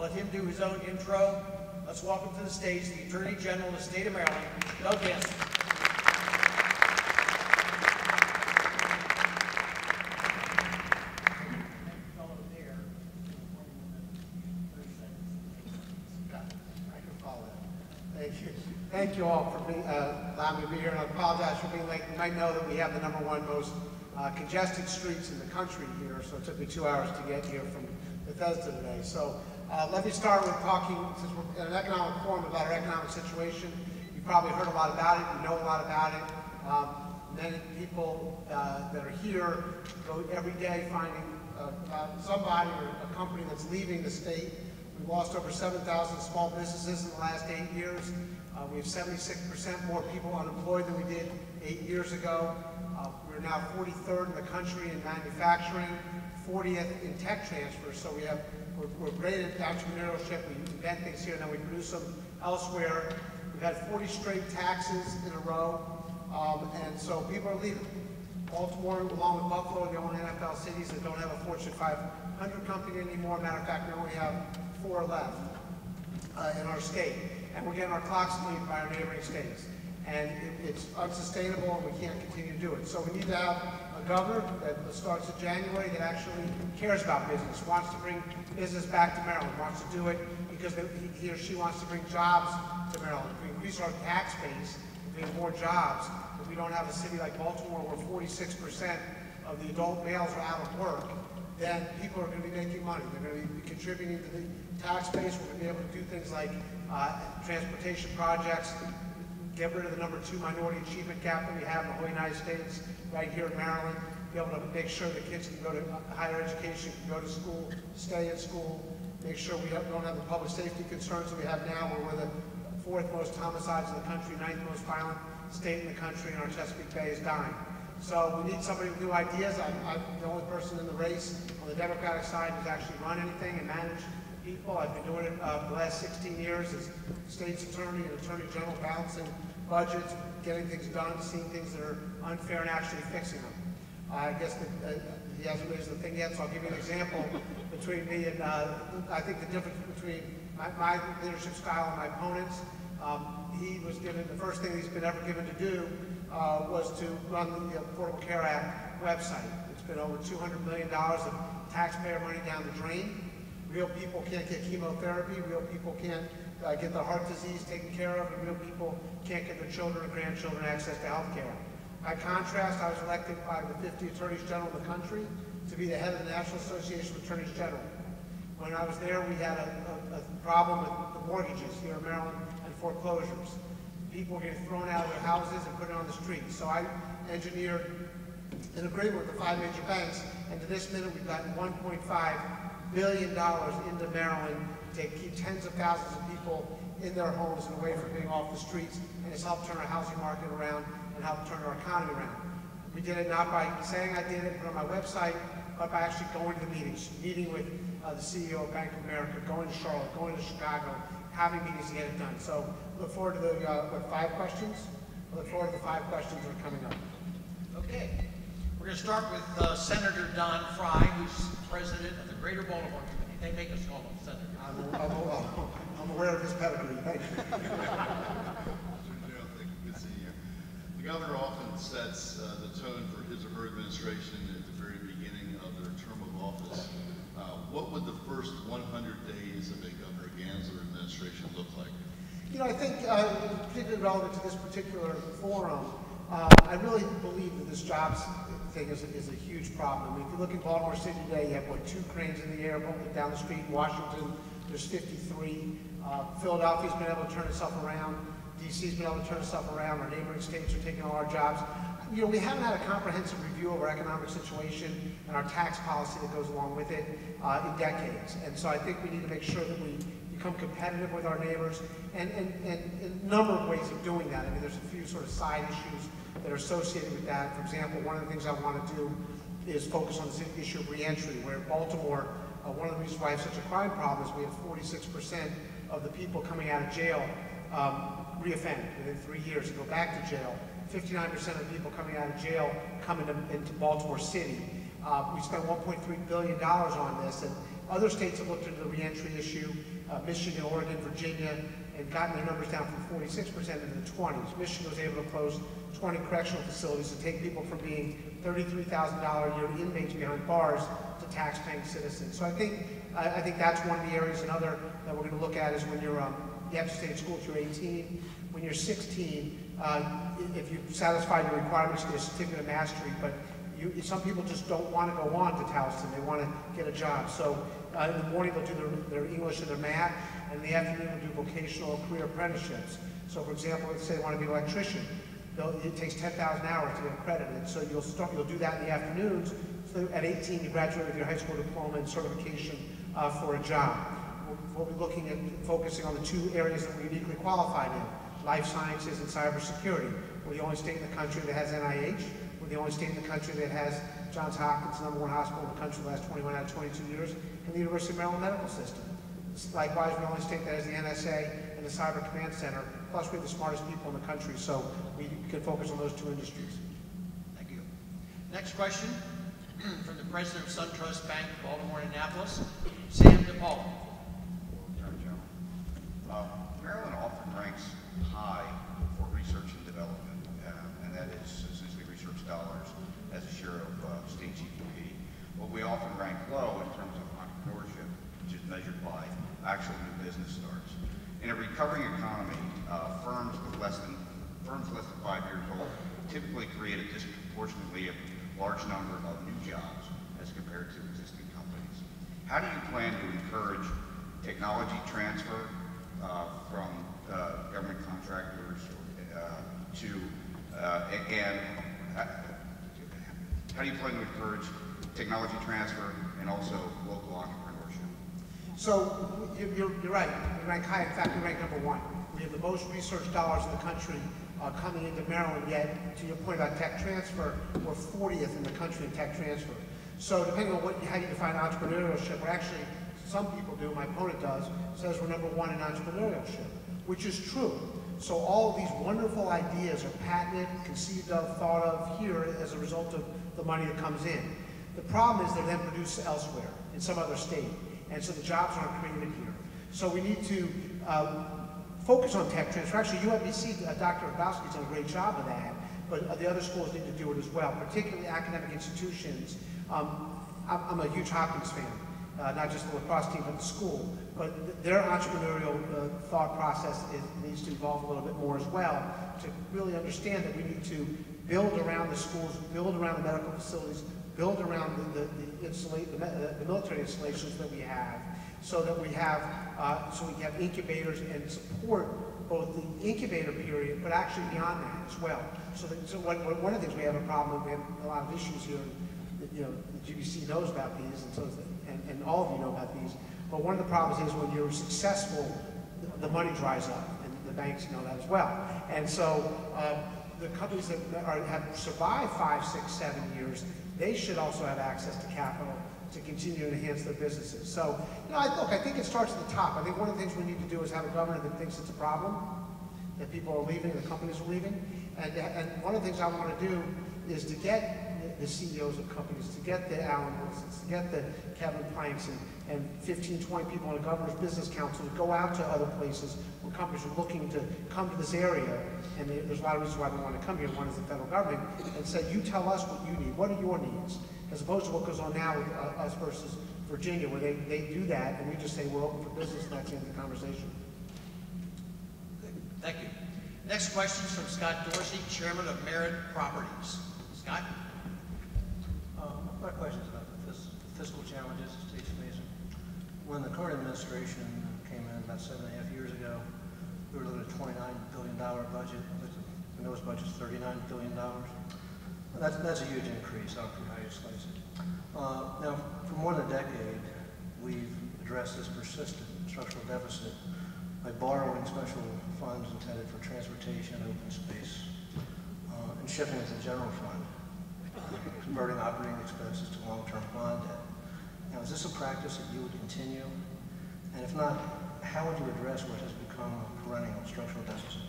let him do his own intro. Let's welcome to the stage the Attorney General of the State of Maryland, Doug Gansler. Thank you all for allowing me to be here, and I apologize for being late. You might know that we have the #1 most congested streets in the country here, so it took me 2 hours to get here from Bethesda today. So let me start with talking, since we're in an economic forum, about our economic situation. You've probably heard a lot about it, you know a lot about it. Many people that are here go every day finding somebody or a company that's leaving the state. We've lost over 7,000 small businesses in the last 8 years. We have 76% more people unemployed than we did 8 years ago. We're now 43rd in the country in manufacturing, 40th in tech transfers. So we're great at entrepreneurship. We invent things here and then we produce them elsewhere. We've had 40 straight taxes in a row, and so people are leaving. Baltimore, along with Buffalo, are the only NFL cities that don't have a Fortune 500 company anymore. Matter of fact, we only have 4 left in our state. And we're getting our clocks cleaned by our neighboring states. And it's unsustainable, and we can't continue to do it. So we need to have a governor that starts in January that actually cares about business, wants to bring business back to Maryland, wants to do it because he or she wants to bring jobs to Maryland. If we increase our tax base, if we have more jobs, if we don't have a city like Baltimore where 46% of the adult males are out of work, then people are going to be making money. They're going to be contributing to the tax base. We're going to be able to do things like transportation projects, get rid of the #2 minority achievement gap that we have in the whole United States, right here in Maryland, be able to make sure that kids can go to higher education, can go to school, stay in school, make sure we don't have the public safety concerns that we have now, where we're the 4th most homicides in the country, 9th most violent state in the country, and our Chesapeake Bay is dying. So we need somebody with new ideas. I'm the only person in the race on the Democratic side who's actually run anything and managed people. I've been doing it the last 16 years as state's attorney and attorney general, balancing budgets, getting things done, seeing things that are unfair and actually fixing them. I guess he hasn't raised the thing yet, so I'll give you an example between me and I think the difference between my leadership style and my opponent's. He was given, the first thing he's been ever given to do was to run the Affordable Care Act website. It's been over $200 million of taxpayer money down the drain. Real people can't get chemotherapy, real people can't get their heart disease taken care of, and real people can't get their children and grandchildren access to health care. By contrast, I was elected by the 50 attorneys general in the country to be the head of the National Association of Attorneys General. When I was there, we had a problem with the mortgages here in Maryland and foreclosures. People were getting thrown out of their houses and put it on the streets. So I engineered an agreement with the 5 major banks, and to this minute we've gotten $1.5 billion into Maryland to keep tens of thousands of people in their homes and away from being off the streets, and it's helped turn our housing market around and helped turn our economy around. We did it not by saying I did it, put it on my website, but by actually going to the meetings, meeting with the CEO of Bank of America, going to Charlotte, going to Chicago, having meetings to get it done. So look forward to the 5 questions. I look forward to the 5 questions that are coming up. Okay. We're going to start with Senator Don Fry, who's president of the Greater Baltimore Committee. They make us call him Senator. I'm aware of his pedigree. Thank you. Mr. General, thank you. Good seeing you. The governor often sets the tone for his or her administration at the very beginning of their term of office. What would the first 100 days of a Governor Gansler administration look like? You know, I think particularly relevant to this particular forum, I really believe that this jobs thing is a huge problem. I mean, if you look at Baltimore City today, you have, 2 cranes in the air, down the street. In Washington, there's 53. Philadelphia's been able to turn itself around. DC's been able to turn itself around. Our neighboring states are taking all our jobs. You know, we haven't had a comprehensive review of our economic situation and our tax policy that goes along with it in decades. And so I think we need to make sure that we become competitive with our neighbors, and a number of ways of doing that. I mean, there's a few sort of side issues that are associated with that. For example, one of the things I want to do is focus on this issue of reentry, where in Baltimore, one of the reasons why I have such a crime problem is we have 46% of the people coming out of jail reoffend within 3 years and go back to jail. 59% of the people coming out of jail come into Baltimore City. We spent $1.3 billion on this, and other states have looked into the reentry issue, Michigan, Oregon, Virginia, and gotten their numbers down from 46% into the 20s. Michigan was able to close 20 correctional facilities to take people from being $33,000 a year inmates behind bars to tax-paying citizens. So I think that's one of the areas. Another that we're going to look at is when you have to stay in school till you're 18. When you're 16, if you've satisfied your requirements, you get a certificate of mastery, but some people just don't want to go on to Towson. They want to get a job. So in the morning they'll do their English and their math, and in the afternoon they'll do vocational career apprenticeships. So for example, let's say they want to be an electrician. It takes 10,000 hours to get accredited. So you'll do that in the afternoons. So at 18 you graduate with your high school diploma and certification for a job. We'll be looking at focusing on the two areas that we're uniquely qualified in: life sciences and cybersecurity. We're the only state in the country that has NIH. We're the only state in the country that has Johns Hopkins, the #1 hospital in the country the last 21 out of 22 years, and the University of Maryland Medical System. Likewise, we're the only state that has the NSA and the Cyber Command Center. Plus, we have the smartest people in the country, so we can focus on those two industries. Thank you. Next question from the president of SunTrust Bank, Baltimore and Annapolis, Sam DePaul. Maryland often ranks high for research and development, and that is essentially research dollars as a share of state GDP. But we often rank low in terms of entrepreneurship, which is measured by actual new business starts. In a recovering economy, firms less than 5 years old typically create a disproportionately large number of new jobs as compared to existing companies. How do you plan to encourage technology transfer from government contractors and how do you plan to encourage technology transfer and also local entrepreneurship? So you're right. We rank high. In fact, we rank #1. We have the most research dollars in the country coming into Maryland, yet, to your point about tech transfer, we're 40th in the country in tech transfer. So depending on how you define entrepreneurship, we're actually, some people do, my opponent does, says we're #1 in entrepreneurship, which is true. So all of these wonderful ideas are patented, conceived of, thought of here as a result of the money that comes in. The problem is they're then produced elsewhere, in some other state, and so the jobs aren't created here. So we need to focus on tech transfer. Actually, UMBC, Dr. Hrabowski's done a great job of that, but the other schools need to do it as well, particularly academic institutions. I'm a huge Hopkins fan, not just the lacrosse team, but the school. But their entrepreneurial thought process needs to evolve a little bit more as well to really understand that we need to build around the schools, build around the medical facilities, build around the military installations that we have, so that we have incubators and support both the incubator period, but actually beyond that as well. One of the things we have a problem with, we have a lot of issues here. The GBC knows about these, and all of you know about these. But one of the problems is when you're successful, the money dries up, and the banks know that as well. And so the companies that have survived 5, 6, 7 years, they should also have access to capital to continue to enhance their businesses. So, I think it starts at the top. I think one of the things we need to do is have a governor that thinks it's a problem, that people are leaving, the companies are leaving. And one of the things I want to do is to get the CEOs of companies, to get the Alan Wilsons, to get the Kevin Planks and 15, 20 people on the governor's business council to go out to other places where companies are looking to come to this area. And there's a lot of reasons why they want to come here. One is the federal government, and say, you tell us what you need. What are your needs? As opposed to what goes on now with us versus Virginia, where they do that, and we just say we're open for business, and that's the end of the conversation. Thank you. Next question is from Scott Dorsey, Chairman of Merit Properties. Scott? My question is about the fiscal challenges the state's facing. When the current administration came in about 7.5 years ago, we were looking at a $29 billion budget. The newest budget is $39 billion. That's a huge increase. I don't know how you slice it. Now, for more than a decade, we've addressed this persistent structural deficit by borrowing special funds intended for transportation, open space, and shifting it to the general fund, converting operating expenses to long-term bond debt. Now, is this a practice that you would continue? And if not, how would you address what has become a perennial structural deficit?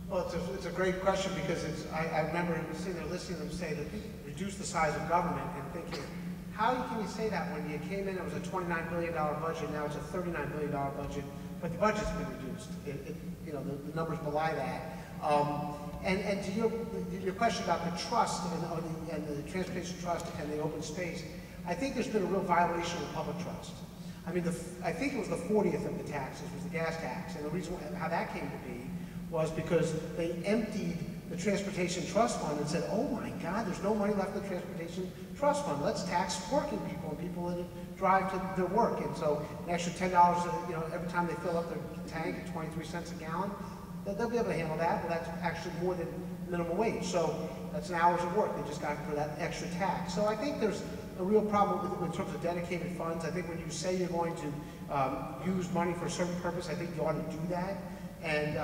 Well, it's a great question, because I remember sitting there listening to them say that reduce the size of government and thinking, How can you say that when you came in, it was a $29 billion budget, now it's a $39 billion budget, but the budget's been reduced. You know, the numbers belie that. And to your question about the trust and the transportation trust and the open space, I think there's been a real violation of public trust. I mean, I think it was the 40th of the taxes was the gas tax, and the reason how that came to be was because they emptied the Transportation Trust Fund and said, oh my God, there's no money left in the Transportation Trust Fund. Let's tax working people and people that drive to their work. And so an extra $10, you know, every time they fill up their tank at 23 cents a gallon, they'll be able to handle that, but that's actually more than minimum wage. So that's an hours of work they just got for that extra tax. So I think there's a real problem in terms of dedicated funds. I think when you say you're going to use money for a certain purpose, I think you ought to do that. And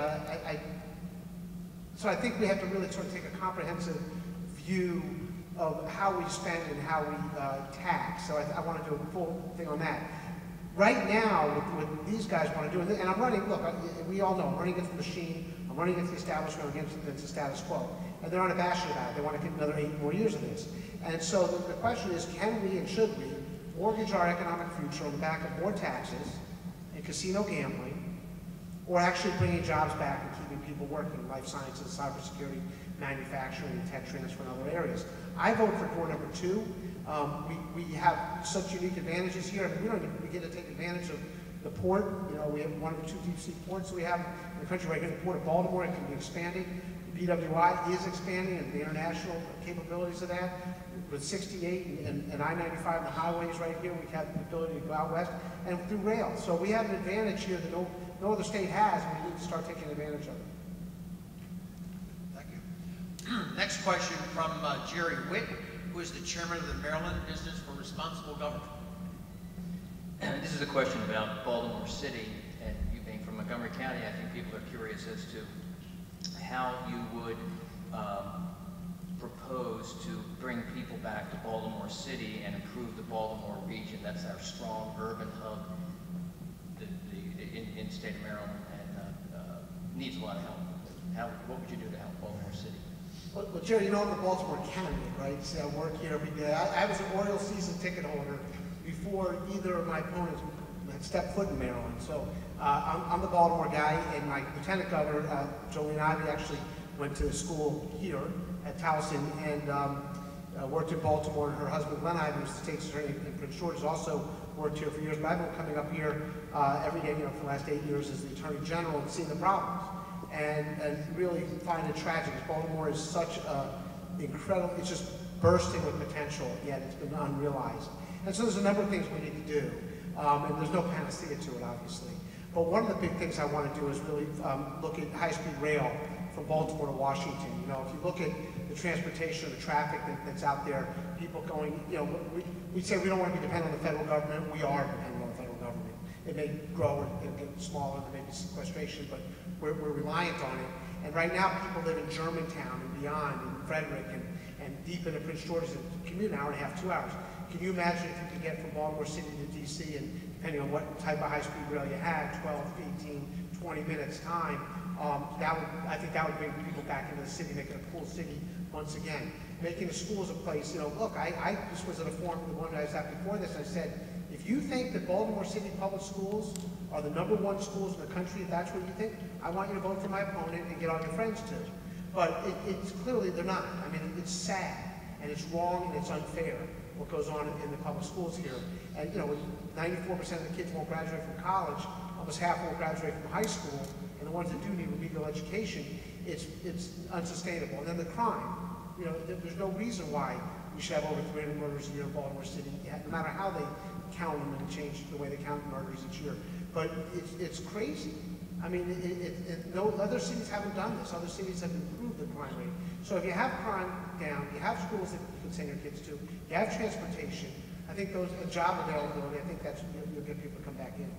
so I think we have to really sort of take a comprehensive view of how we spend and how we tax. So I want to do a full thing on that. Right now, what these guys want to do, and I'm running, look, we all know, I'm running against the machine, I'm running against the establishment, against the status quo. And they're unabashed about it. They want to get another 8 more years of this. And so the question is, can we and should we mortgage our economic future on the back of more taxes and casino gambling, or actually bringing jobs back and keeping people working in life sciences, cybersecurity, manufacturing, tech transfer, and other areas? I vote for door number 2. We have such unique advantages here. I mean, we get to take advantage of the port. You know, we have one of the 2 deep sea ports that we have in the country right here. The port of Baltimore, it can be expanding. BWI is expanding, and the international capabilities of that. With 68 and I-95 and the highways right here, we have the ability to go out west, and through rail. So we have an advantage here that no other state has, and we need to start taking advantage of it. Thank you. Next question from Jerry Witt, who is the chairman of the Maryland Business for Responsible Government. This is a question about Baltimore City, and you being from Montgomery County, I think people are curious as to how you would propose to bring people back to Baltimore City and improve the Baltimore region. That's our strong urban hub in the state of Maryland, and needs a lot of help. What would you do to help Baltimore City? Well, Jerry, you know I'm a Baltimore County, right? So I work here every day. I was an Orioles season ticket holder before either of my opponents had stepped foot in Maryland. So I'm the Baltimore guy, and my lieutenant governor, Jolene Ivey, actually went to school here at Towson and worked in Baltimore. And her husband, Glenn Ivey, was the state's attorney in Prince George, has also worked here for years. But I've been coming up here every day, you know, for the last 8 years as the attorney general and seeing the problems. And really find it tragic. Baltimore is such incredible, it's just bursting with potential, yet it's been unrealized. And so there's a number of things we need to do, and there's no panacea to it, obviously. But one of the big things I want to do is really look at high-speed rail from Baltimore to Washington. You know, if you look at the transportation or the traffic that's out there, people going, you know, we say we don't want to be dependent on the federal government. We are dependent on the federal government. It may grow or get smaller, there may be sequestration, but we're reliant on it. And right now, people live in Germantown and beyond, and Frederick, and deep into Prince George, and commute an hour and a half, 2 hours. Can you imagine if you could get from Baltimore City to DC, and depending on what type of high-speed rail you had, 12, 18, 20 minutes time, I think that would bring people back into the city, making a cool city once again. Making the schools a place, you know, look, I just was at a forum, the one I was at before this, I said, if you think that Baltimore City public schools are the #1 schools in the country, if that's what you think, I want you to vote for my opponent and get all your friends too. But it's clearly they're not. I mean, it's sad, and it's wrong, and it's unfair what goes on in the public schools here. And, you know, 94% of the kids won't graduate from college, almost half won't graduate from high school, and the ones that do need remedial education, it's unsustainable. And then the crime, you know, there's no reason why we should have over 300 murders a year in Baltimore City, no matter how they count them and change the way they count murders each year. But it's crazy. I mean, no other cities haven't done this. Other cities have improved the crime rate. So if you have crime down, you have schools that you can send your kids to, you have transportation, I think those job availability, I think that's you'll get people to come back in.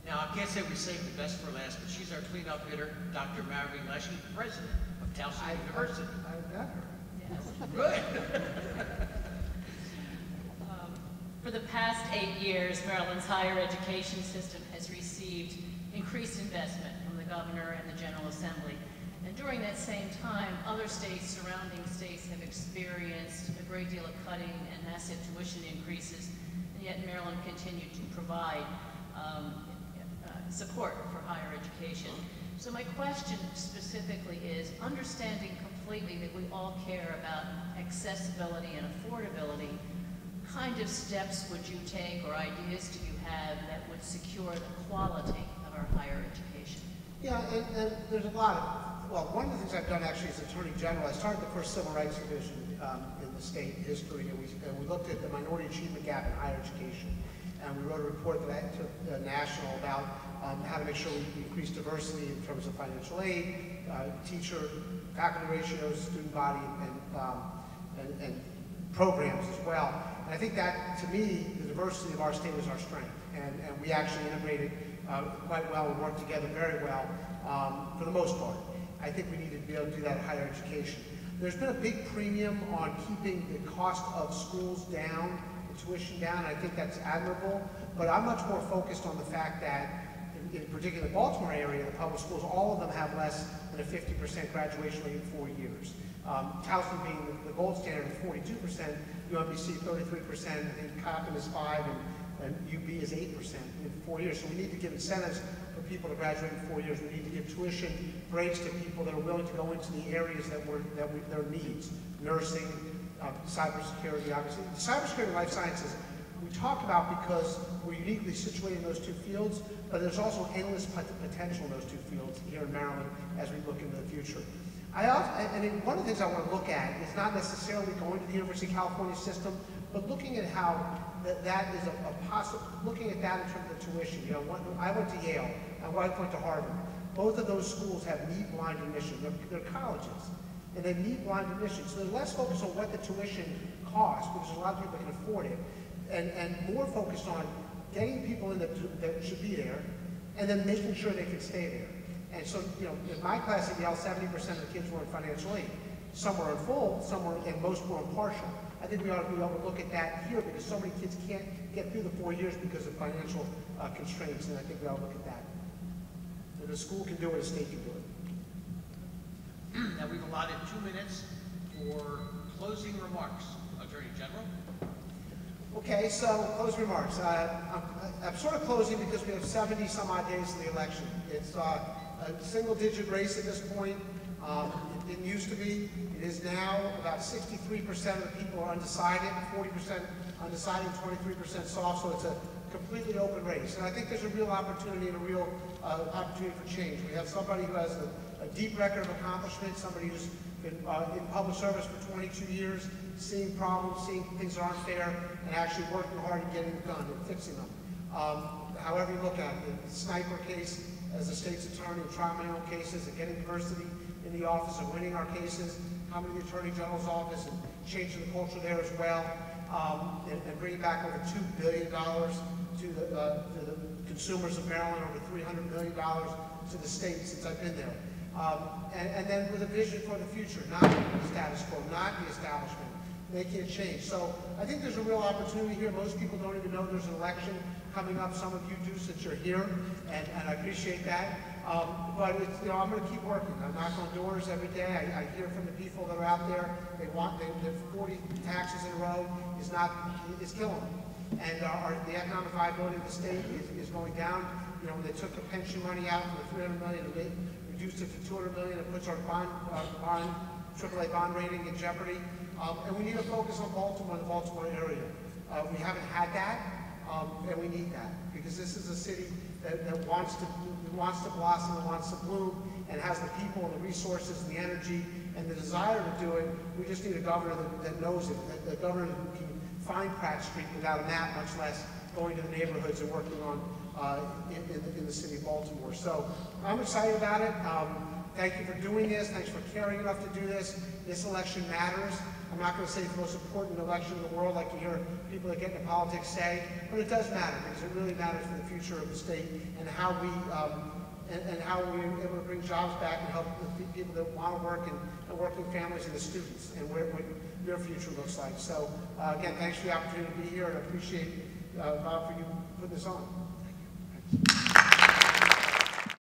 Now, I can't say we saved the best for last, but she's our cleanup hitter, Dr. Mary Leshy, president of Towson University. I've met her. Yes. Good. For the past 8 years, Maryland's higher education system has received increased investment from the governor and the General Assembly. And during that same time, other states, surrounding states, have experienced a great deal of cutting and massive tuition increases, and yet Maryland continued to provide support for higher education. So my question specifically is, understanding completely that we all care about accessibility and affordability, what kind of steps would you take or ideas do you have that would secure the quality of our higher education? Yeah, and there's a lot of, well, one of the things I've done actually as Attorney General, I started the first Civil Rights Division in the state history, and we looked at the minority achievement gap in higher education. And we wrote a report that I took national about how to make sure we increase diversity in terms of financial aid, teacher, faculty ratios, student body, and programs as well. And I think that, to me, the diversity of our state is our strength. And we actually integrated quite well and worked together very well for the most part. I think we need to be able to do that in higher education. There's been a big premium on keeping the cost of schools down, the tuition down. I think that's admirable, but I'm much more focused on the fact that, in particular the Baltimore area, the public schools, all of them have less than a 50% graduation rate in 4 years. Towson being the gold standard of 42%, UMBC 33%, I think Coppin is 5%, and UB is 8% in 4 years. So we need to give incentives for people to graduate in 4 years. We need to give tuition breaks to people that are willing to go into the areas their needs, nursing, cybersecurity, obviously. Cybersecurity and life sciences, we talk about because we're uniquely situated in those two fields, but there's also endless potential in those two fields here in Maryland as we look into the future. One of the things I want to look at is not necessarily going to the University of California system, but looking at how that is looking at that in terms of tuition. You know, I went to Yale, my wife went to Harvard. Both of those schools have need-blind admission. They're colleges, and they need blind admission. So they're less focused on what the tuition costs, because a lot of people can afford it, and more focused on getting people in that should be there, and then making sure they can stay there. And so, you know, in my class at Yale, 70% of the kids were in financial aid. Some were in full, and most were in partial. I think we ought to be able to look at that here, because so many kids can't get through the 4 years because of financial constraints, and I think we ought to look at that. If a school can do it, a state can do it. Now we've allotted 2 minutes for closing remarks. Attorney General. Okay, so closing remarks. I'm sort of closing because we have 70 some odd days to the election. It's a single-digit race at this point. It didn't used to be. It is now. About 63% of the people are undecided, 40% undecided, 23% soft, so it's a completely open race. And I think there's a real opportunity and a real opportunity for change. We have somebody who has a deep record of accomplishment, somebody who's been in public service for 22 years, seeing problems, seeing things that aren't fair, and actually working hard and getting them done and fixing them. However you look at it, the sniper case, as a state's attorney, trying my own cases, and getting diversity in the office and winning our cases, coming to the Attorney General's office and changing the culture there as well, and bringing back over $2 billion to the consumers of Maryland, over $300 million to the state since I've been there. And then with a vision for the future, not the status quo, not the establishment, making a change. So I think there's a real opportunity here. Most people don't even know there's an election coming up. Some of you do since you're here, and I appreciate that. But it's, you know, I'm going to keep working. I knock on doors every day. I hear from the people that are out there. Their 40 taxes in a row is killing them. And the economic viability of the state is going down. You know, when they took the pension money out from the $300 million and reduced it to $200 million, it puts our AAA bond rating in jeopardy. And we need to focus on Baltimore and the Baltimore area. We haven't had that, and we need that, because this is a city that wants to blossom and wants to bloom, and has the people and the resources and the energy and the desire to do it. We just need a governor that knows it, a governor who can find Pratt Street without a map, much less going to the neighborhoods and working on in the city of Baltimore. So I'm excited about it. Thank you for doing this. Thanks for caring enough to do this. This election matters. I'm not going to say it's the most important election in the world, like you hear people that get into politics say, but it does matter, because it really matters for the future of the state and how we're able to bring jobs back and help the people that want to work and working families and the students, and what their future looks like. So again, thanks for the opportunity to be here, and I appreciate Bob for you putting this on.